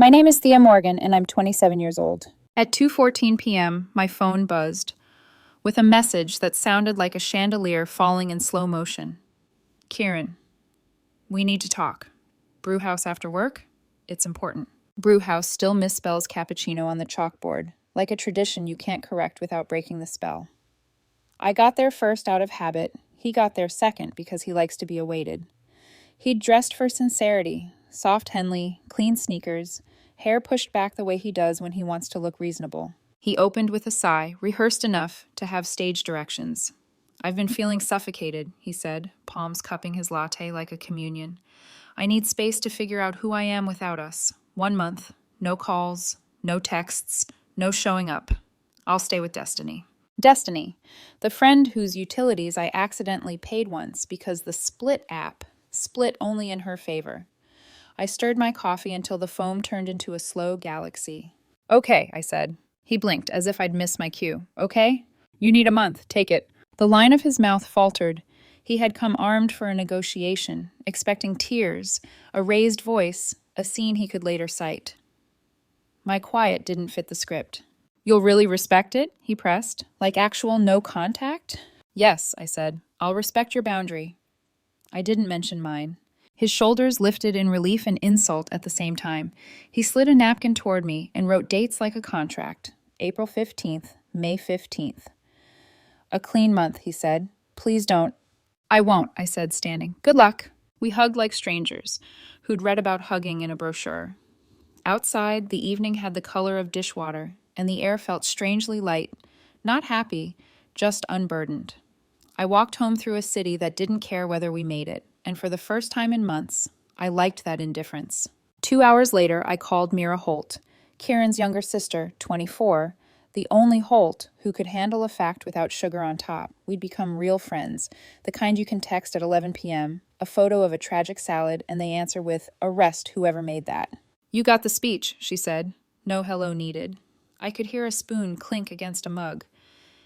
My name is Thea Morgan, and I'm 27 years old. At 2:14 p.m., my phone buzzed with a message that sounded like a chandelier falling in slow motion. Kieran, we need to talk. Brewhouse after work? It's important. Brewhouse still misspells cappuccino on the chalkboard, like a tradition you can't correct without breaking the spell. I got there first out of habit. He got there second because he likes to be awaited. He'd dressed for sincerity, soft Henley, clean sneakers, hair pushed back the way he does when he wants to look reasonable. He opened with a sigh, rehearsed enough to have stage directions. I've been feeling suffocated, he said, palms cupping his latte like a communion. I need space to figure out who I am without us. 1 month, no calls, no texts, no showing up. I'll stay with Destiny. Destiny, the friend whose utilities I accidentally paid once because the Split app split only in her favor. I stirred my coffee until the foam turned into a slow galaxy. Okay, I said. He blinked, as if I'd missed my cue. Okay? You need a month. Take it. The line of his mouth faltered. He had come armed for a negotiation, expecting tears, a raised voice, a scene he could later cite. My quiet didn't fit the script. You'll really respect it? He pressed. Like actual no contact? Yes, I said. I'll respect your boundary. I didn't mention mine. His shoulders lifted in relief and insult at the same time. He slid a napkin toward me and wrote dates like a contract. April 15th, May 15th. A clean month, he said. Please don't. I won't, I said, standing. Good luck. We hugged like strangers, who'd read about hugging in a brochure. Outside, the evening had the color of dishwater, and the air felt strangely light, not happy, just unburdened. I walked home through a city that didn't care whether we made it, and for the first time in months, I liked that indifference. 2 hours later, I called Mira Holt, Kieran's younger sister, 24, the only Holt who could handle a fact without sugar on top. We'd become real friends, the kind you can text at 11 p.m., a photo of a tragic salad, and they answer with, arrest whoever made that. You got the speech, she said. No hello needed. I could hear a spoon clink against a mug.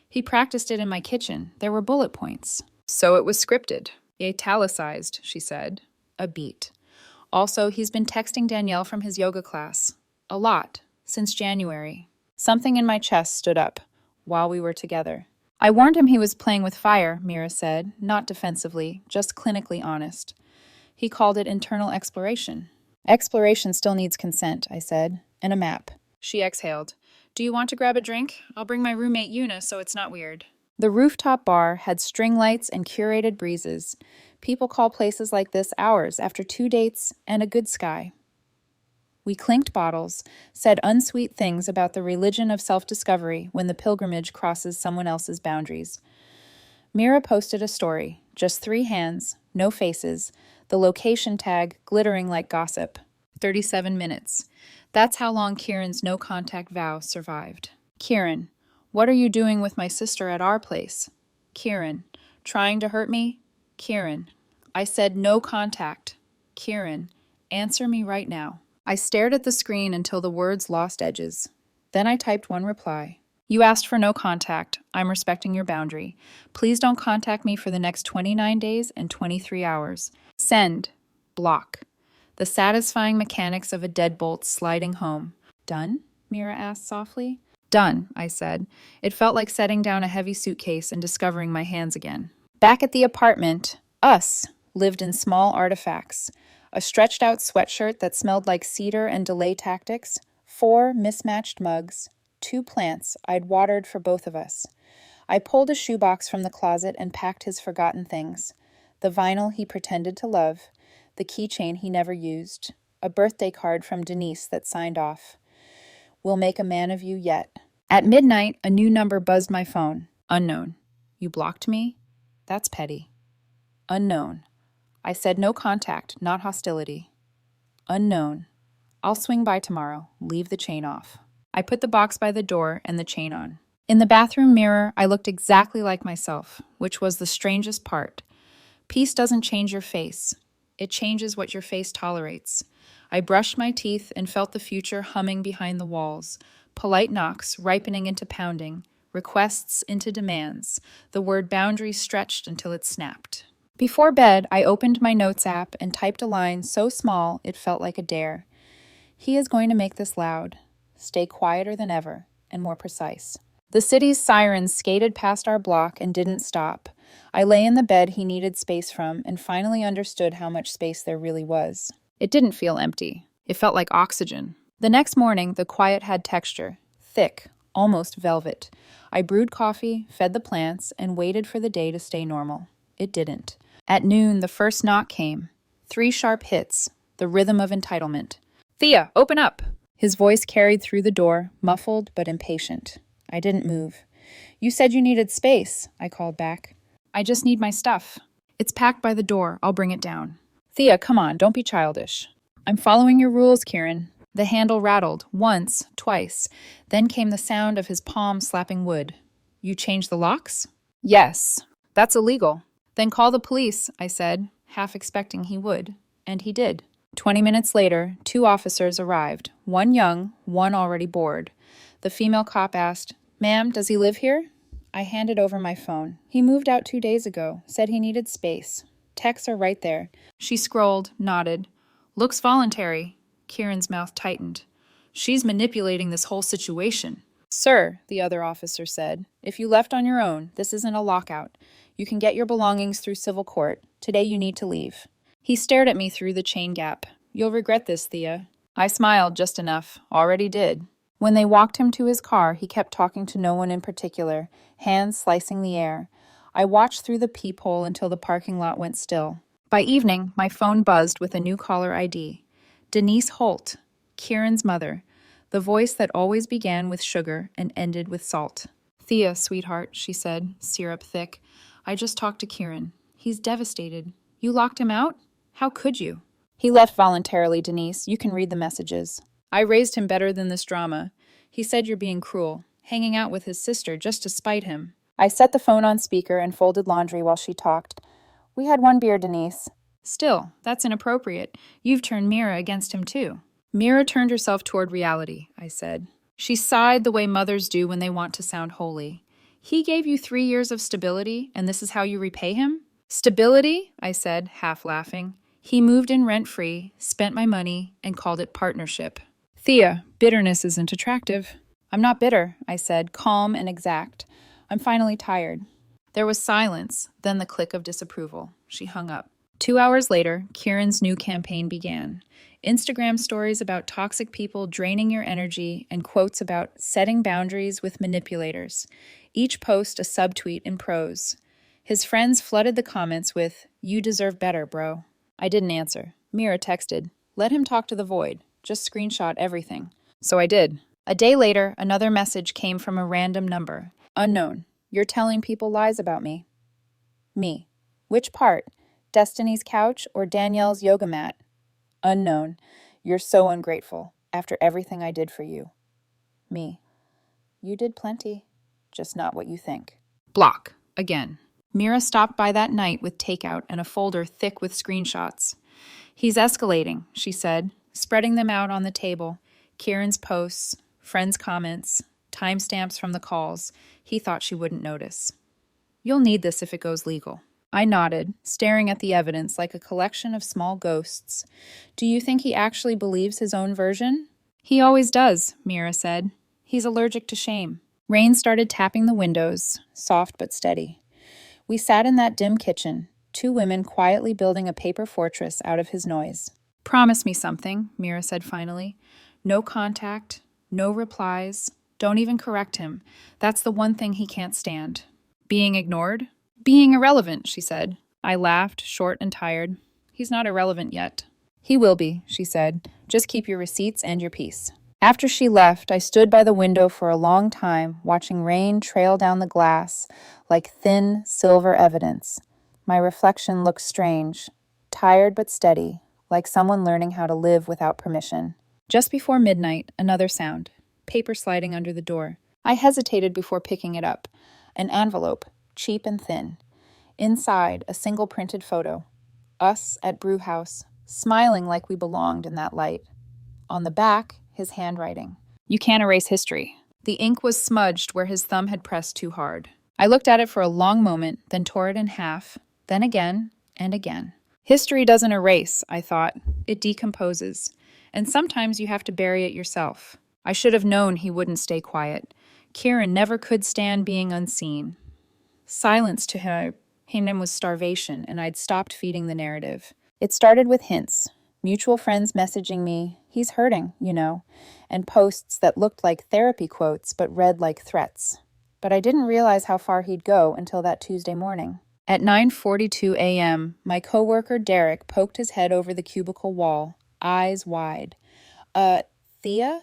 He practiced it in my kitchen. There were bullet points. So it was scripted. Italicized, she said. A beat. Also, he's been texting Danielle from his yoga class. A lot. Since January. Something in my chest stood up while we were together. I warned him he was playing with fire, Mira said, not defensively, just clinically honest. He called it internal exploration. Exploration still needs consent, I said, and a map. She exhaled. Do you want to grab a drink? I'll bring my roommate Una so it's not weird. The rooftop bar had string lights and curated breezes. People call places like this ours after 2 dates and a good sky. We clinked bottles, said unsweet things about the religion of self-discovery when the pilgrimage crosses someone else's boundaries. Mira posted a story, just 3 hands, no faces, the location tag glittering like gossip. 37 minutes. That's how long Kieran's no-contact vow survived. Kieran, what are you doing with my sister at our place? Kieran, trying to hurt me? Kieran, I said no contact. Kieran, answer me right now. I stared at the screen until the words lost edges. Then I typed one reply. You asked for no contact. I'm respecting your boundary. Please don't contact me for the next 29 days and 23 hours. Send. Block. The satisfying mechanics of a deadbolt sliding home. Done? Mira asked softly. Done, I said. It felt like setting down a heavy suitcase and discovering my hands again. Back at the apartment, us lived in small artifacts. A stretched-out sweatshirt that smelled like cedar and delay tactics, 4 mismatched mugs, 2 plants I'd watered for both of us. I pulled a shoebox from the closet and packed his forgotten things. The vinyl he pretended to love, the keychain he never used, a birthday card from Denise that signed off. We'll make a man of you yet. At midnight, a new number buzzed my phone. Unknown. You blocked me? That's petty. Unknown. I said no contact, not hostility. Unknown. I'll swing by tomorrow. Leave the chain off. I put the box by the door and the chain on. In the bathroom mirror, I looked exactly like myself, which was the strangest part. Peace doesn't change your face. It changes what your face tolerates. I brushed my teeth and felt the future humming behind the walls. Polite knocks ripening into pounding, requests into demands. The word boundary stretched until it snapped. Before bed, I opened my notes app and typed a line so small it felt like a dare. He is going to make this loud, stay quieter than ever, and more precise. The city's sirens skated past our block and didn't stop. I lay in the bed he needed space from and finally understood how much space there really was. It didn't feel empty. It felt like oxygen. The next morning, the quiet had texture, thick, almost velvet. I brewed coffee, fed the plants, and waited for the day to stay normal. It didn't. At noon, the first knock came. 3 sharp hits, the rhythm of entitlement. Thea, open up! His voice carried through the door, muffled but impatient. I didn't move. You said you needed space, I called back. I just need my stuff. It's packed by the door. I'll bring it down. Thea, come on, don't be childish. I'm following your rules, Kieran. The handle rattled, once, twice. Then came the sound of his palm slapping wood. You changed the locks? Yes. That's illegal. Then call the police, I said, half expecting he would. And he did. 20 minutes later, 2 officers arrived, one young, one already bored. The female cop asked, "Ma'am, does he live here?" I handed over my phone. He moved out 2 days ago, said he needed space. Texts are right there. She scrolled, nodded. Looks voluntary. Kieran's mouth tightened. She's manipulating this whole situation. Sir, the other officer said, if you left on your own, this isn't a lockout. You can get your belongings through civil court. Today you need to leave. He stared at me through the chain gap. You'll regret this, Thea. I smiled just enough. Already did. When they walked him to his car, he kept talking to no one in particular, hands slicing the air. I watched through the peephole until the parking lot went still. By evening, my phone buzzed with a new caller ID. Denise Holt, Kieran's mother, the voice that always began with sugar and ended with salt. Thea, sweetheart, she said, syrup thick. I just talked to Kieran. He's devastated. You locked him out? How could you? He left voluntarily, Denise. You can read the messages. I raised him better than this drama. He said you're being cruel, hanging out with his sister just to spite him. I set the phone on speaker and folded laundry while she talked. We had 1 beer, Denise. Still, that's inappropriate. You've turned Mira against him too. Mira turned herself toward reality, I said. She sighed the way mothers do when they want to sound holy. He gave you 3 years of stability, and this is how you repay him? Stability? I said, half laughing. He moved in rent-free, spent my money, and called it partnership. Thea, bitterness isn't attractive. I'm not bitter, I said, calm and exact. I'm finally tired. There was silence, then the click of disapproval. She hung up. 2 hours later, Kieran's new campaign began. Instagram stories about toxic people draining your energy and quotes about setting boundaries with manipulators. Each post a subtweet in prose. His friends flooded the comments with, "You deserve better, bro." I didn't answer. Mira texted, "Let him talk to the void. Just screenshot everything." So I did. A day later, another message came from a random number. Unknown. You're telling people lies about me. Me. Which part? Destiny's couch or Danielle's yoga mat? Unknown. You're so ungrateful, after everything I did for you. Me. You did plenty, just not what you think. Block. Again. Mira stopped by that night with takeout and a folder thick with screenshots. He's escalating, she said, spreading them out on the table. Kieran's posts, friends' comments, timestamps from the calls. He thought she wouldn't notice. You'll need this if it goes legal. I nodded, staring at the evidence like a collection of small ghosts. Do you think he actually believes his own version? He always does, Mira said. He's allergic to shame. Rain started tapping the windows, soft but steady. We sat in that dim kitchen, 2 women quietly building a paper fortress out of his noise. Promise me something, Mira said finally. No contact, no replies. Don't even correct him. That's the one thing he can't stand. Being ignored? Being irrelevant, she said. I laughed, short and tired. He's not irrelevant yet. He will be, she said. Just keep your receipts and your peace. After she left, I stood by the window for a long time, watching rain trail down the glass like thin, silver evidence. My reflection looked strange, tired but steady, like someone learning how to live without permission. Just before midnight, another sound. Paper sliding under the door. I hesitated before picking it up. An envelope, cheap and thin. Inside, a single printed photo. Us at Brewhouse, smiling like we belonged in that light. On the back, his handwriting. You can't erase history. The ink was smudged where his thumb had pressed too hard. I looked at it for a long moment, then tore it in half, then again and again. History doesn't erase, I thought. It decomposes. And sometimes you have to bury it yourself. I should have known he wouldn't stay quiet. Kieran never could stand being unseen. Silence to him was starvation, and I'd stopped feeding the narrative. It started with hints, mutual friends messaging me, he's hurting, and posts that looked like therapy quotes but read like threats. But I didn't realize how far he'd go until that Tuesday morning. At 9:42 a.m., my coworker Derek poked his head over the cubicle wall, eyes wide. Thea?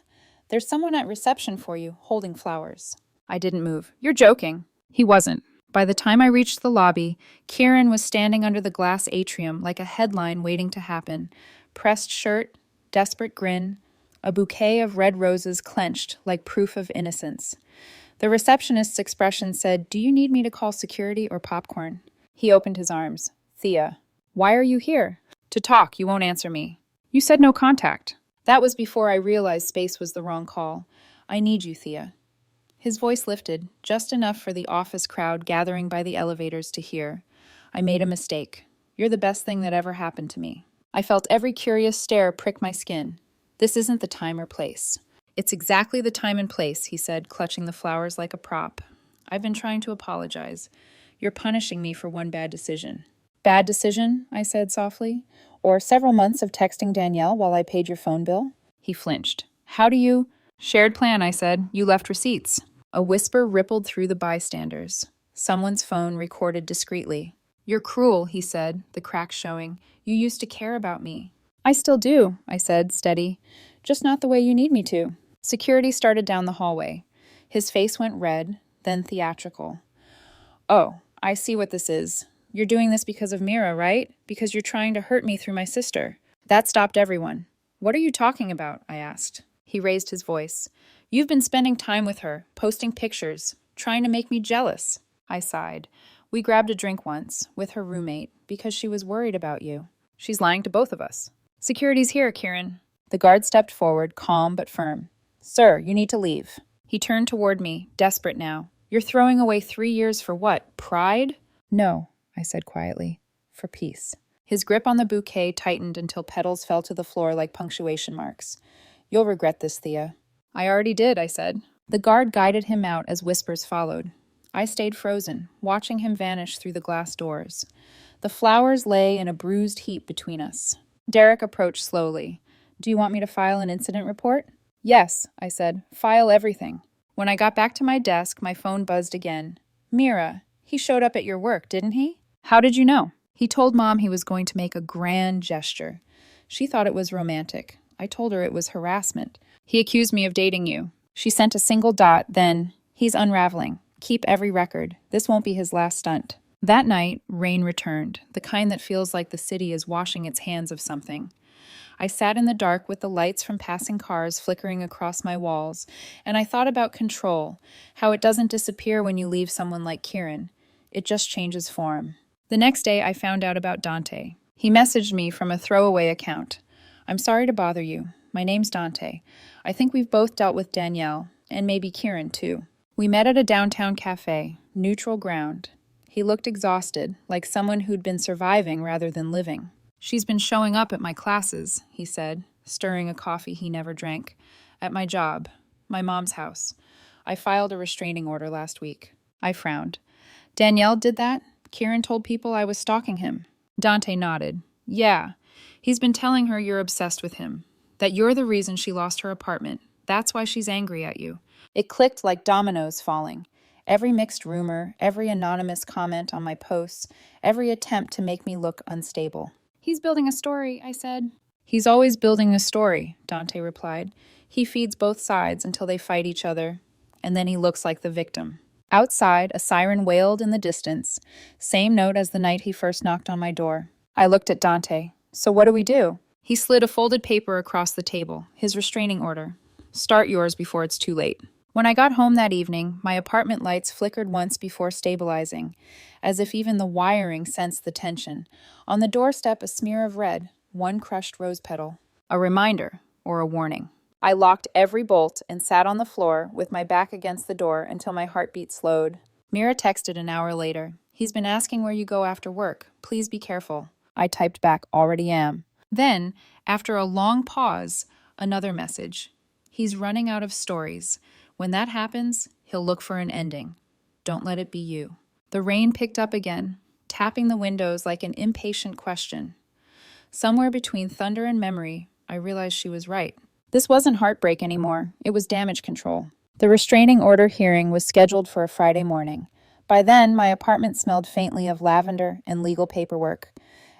There's someone at reception for you, holding flowers." I didn't move. "You're joking." He wasn't. By the time I reached the lobby, Kieran was standing under the glass atrium like a headline waiting to happen. Pressed shirt, desperate grin, a bouquet of red roses clenched like proof of innocence. The receptionist's expression said, "Do you need me to call security or popcorn?" He opened his arms. "Thea, why are you here?" "To talk. You won't answer me." "You said no contact." That was before I realized space was the wrong call. "I need you, Thea." His voice lifted, just enough for the office crowd gathering by the elevators to hear. "I made a mistake. You're the best thing that ever happened to me." I felt every curious stare prick my skin. "This isn't the time or place." "It's exactly the time and place," he said, clutching the flowers like a prop. "I've been trying to apologize. You're punishing me for one bad decision." "Bad decision?" I said softly. "Or several months of texting Danielle while I paid your phone bill?" He flinched. "How do you—" "Shared plan," I said. "You left receipts." A whisper rippled through the bystanders. Someone's phone recorded discreetly. "You're cruel," he said, the cracks showing. "You used to care about me." "I still do," I said, steady. "Just not the way you need me to." Security started down the hallway. His face went red, then theatrical. "Oh, I see what this is. You're doing this because of Mira, right? Because you're trying to hurt me through my sister." That stopped everyone. "What are you talking about?" I asked. He raised his voice. "You've been spending time with her, posting pictures, trying to make me jealous." I sighed. "We grabbed a drink once, with her roommate, because she was worried about you." "She's lying to both of us." "Security's here, Kieran." The guard stepped forward, calm but firm. "Sir, you need to leave." He turned toward me, desperate now. "You're throwing away 3 years for what? Pride?" "No," I said quietly. "For peace." His grip on the bouquet tightened until petals fell to the floor like punctuation marks. "You'll regret this, Thea." "I already did," I said. The guard guided him out as whispers followed. I stayed frozen, watching him vanish through the glass doors. The flowers lay in a bruised heap between us. Derek approached slowly. "Do you want me to file an incident report?" "Yes," I said. "File everything." When I got back to my desk, my phone buzzed again. "Mira, he showed up at your work, didn't he?" "How did you know?" "He told Mom he was going to make a grand gesture. She thought it was romantic. I told her it was harassment. He accused me of dating you." She sent a single dot, then, "He's unraveling. Keep every record. This won't be his last stunt." That night, rain returned, the kind that feels like the city is washing its hands of something. I sat in the dark with the lights from passing cars flickering across my walls, and I thought about control, how it doesn't disappear when you leave someone like Kieran. It just changes form. The next day, I found out about Dante. He messaged me from a throwaway account. "I'm sorry to bother you. My name's Dante. I think we've both dealt with Danielle, and maybe Kieran, too." We met at a downtown cafe, neutral ground. He looked exhausted, like someone who'd been surviving rather than living. "She's been showing up at my classes," he said, stirring a coffee he never drank. "At my job, my mom's house. I filed a restraining order last week." I frowned. "Danielle did that? Kieran told people I was stalking him." Dante nodded. "Yeah. He's been telling her you're obsessed with him, that you're the reason she lost her apartment. That's why she's angry at you." It clicked like dominoes falling. Every mixed rumor, every anonymous comment on my posts, every attempt to make me look unstable. "He's building a story," I said. "He's always building a story," Dante replied. "He feeds both sides until they fight each other, and then he looks like the victim." Outside, a siren wailed in the distance, same note as the night he first knocked on my door. I looked at Dante. "So what do we do?" He slid a folded paper across the table, his restraining order. "Start yours before it's too late." When I got home that evening, my apartment lights flickered once before stabilizing, as if even the wiring sensed the tension. On the doorstep, a smear of red, one crushed rose petal. A reminder, or a warning. I locked every bolt and sat on the floor with my back against the door until my heartbeat slowed. Mira texted an hour later. "He's been asking where you go after work. Please be careful." I typed back, "Already am." Then, after a long pause, Another message. He's running out of stories. When that happens, he'll look for an ending. Don't let it be you. The rain picked up again, tapping the windows like an impatient question. Somewhere between thunder and memory, I realized she was right. This wasn't heartbreak anymore. It was damage control. The restraining order hearing was scheduled for a Friday morning. By then, my apartment smelled faintly of lavender and legal paperwork.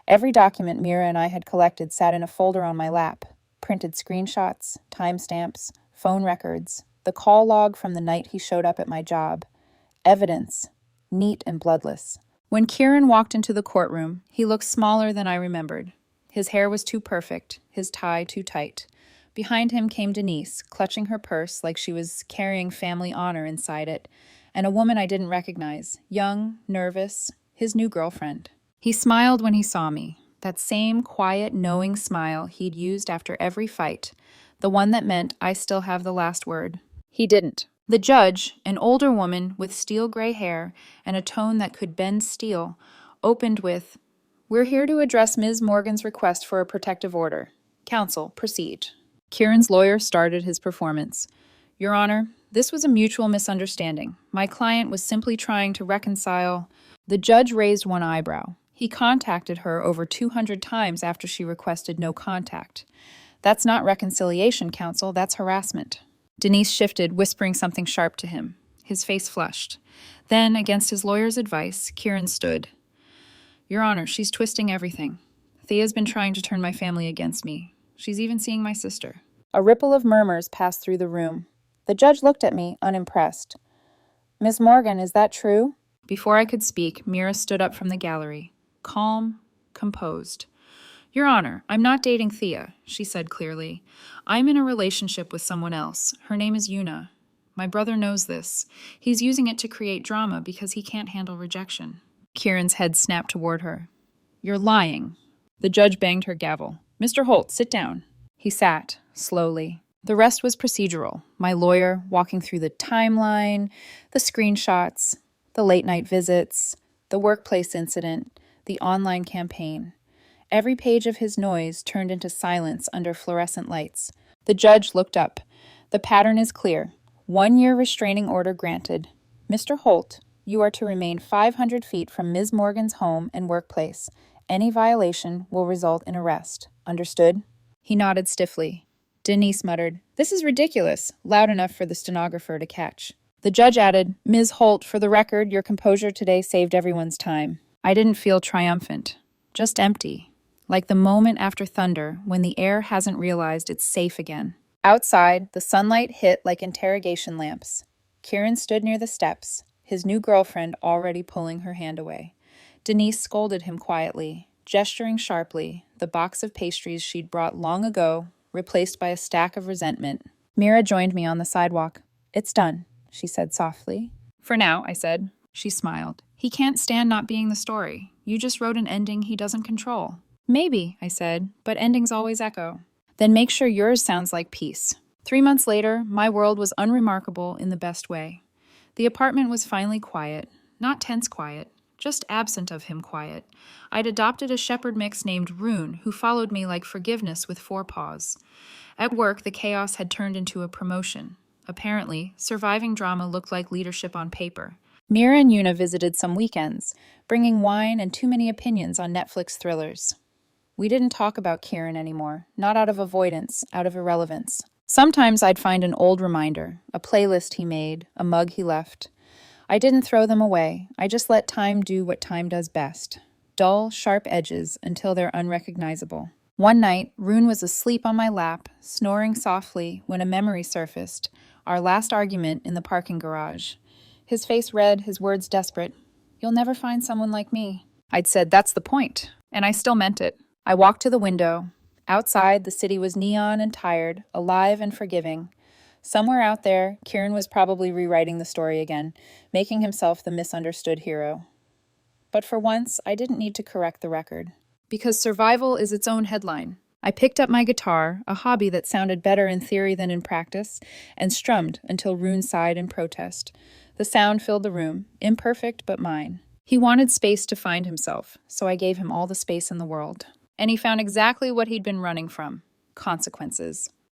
Every document Mira and I had collected sat in a folder on my lap. Printed screenshots, timestamps, phone records, the call log from the night he showed up at my job. Evidence, neat and bloodless. When Kieran walked into the courtroom, he looked smaller than I remembered. His hair was too perfect, his tie too tight. Behind him came Denise, clutching her purse like she was carrying family honor inside it, and a woman I didn't recognize, young, nervous, his new girlfriend. He smiled when he saw me, that same quiet, knowing smile he'd used after every fight, the one that meant I still have the last word. He didn't. The judge, an older woman with steel gray hair and a tone that could bend steel, opened with, "We're here to address Ms. Morgan's request for a protective order. Counsel, proceed." Kieran's lawyer started his performance. "Your Honor, this was a mutual misunderstanding. My client was simply trying to reconcile." The judge raised one eyebrow. He contacted her over 200 times after she requested no contact. "That's not reconciliation, counsel, that's harassment." Denise shifted, whispering something sharp to him. His face flushed. Then, against his lawyer's advice, Kieran stood. "Your Honor, she's twisting everything. Thea's been trying to turn my family against me. She's even seeing my sister." A ripple of murmurs passed through the room. The judge looked at me, unimpressed. "Miss Morgan, is that true?" Before I could speak, Mira stood up from the gallery. Calm, composed. "Your Honor, I'm not dating Thea," she said clearly. "I'm in a relationship with someone else. Her name is Una. My brother knows this. He's using it to create drama because he can't handle rejection." Kieran's head snapped toward her. "You're lying." The judge banged her gavel. "Mr. Holt, sit down." He sat, slowly. The rest was procedural. My lawyer walking through the timeline, the screenshots, the late-night visits, the workplace incident, the online campaign. Every page of his noise turned into silence under fluorescent lights. The judge looked up. "The pattern is clear. 1-year restraining order granted. Mr. Holt, you are to remain 500 feet from Ms. Morgan's home and workplace. Any violation will result in arrest. Understood?" He nodded stiffly. Denise muttered, "This is ridiculous," loud enough for the stenographer to catch. The judge added, "Ms. Holt, for the record, your composure today saved everyone's time." I didn't feel triumphant, just empty, like the moment after thunder when the air hasn't realized it's safe again. Outside, the sunlight hit like interrogation lamps. Kieran stood near the steps, his new girlfriend already pulling her hand away. Denise scolded him quietly, gesturing sharply, the box of pastries she'd brought long ago, replaced by a stack of resentment. Mira joined me on the sidewalk. "It's done," she said softly. "For now," I said. She smiled. "He can't stand not being the story. You just wrote an ending he doesn't control." "Maybe," I said, "but endings always echo." "Then make sure yours sounds like peace." 3 months later, my world was unremarkable in the best way. The apartment was finally quiet, not tense quiet, just absent of him quiet. I'd adopted a shepherd mix named Rune, who followed me like forgiveness with 4 paws. At work, the chaos had turned into a promotion. Apparently, surviving drama looked like leadership on paper. Mira and Una visited some weekends, bringing wine and too many opinions on Netflix thrillers. We didn't talk about Kieran anymore, not out of avoidance, out of irrelevance. Sometimes I'd find an old reminder, a playlist he made, a mug he left. I didn't throw them away. I just let time do what time does best. Dull, sharp edges until they're unrecognizable. One night, Rune was asleep on my lap, snoring softly when a memory surfaced, our last argument in the parking garage. His face red, his words desperate. "You'll never find someone like me." I'd said, "That's the point." And I still meant it. I walked to the window. Outside, the city was neon and tired, alive and forgiving. Somewhere out there, Kieran was probably rewriting the story again, making himself the misunderstood hero. But for once, I didn't need to correct the record. Because survival is its own headline. I picked up my guitar, a hobby that sounded better in theory than in practice, and strummed until Rune sighed in protest. The sound filled the room, imperfect but mine. He wanted space to find himself, so I gave him all the space in the world. And he found exactly what he'd been running from: consequences.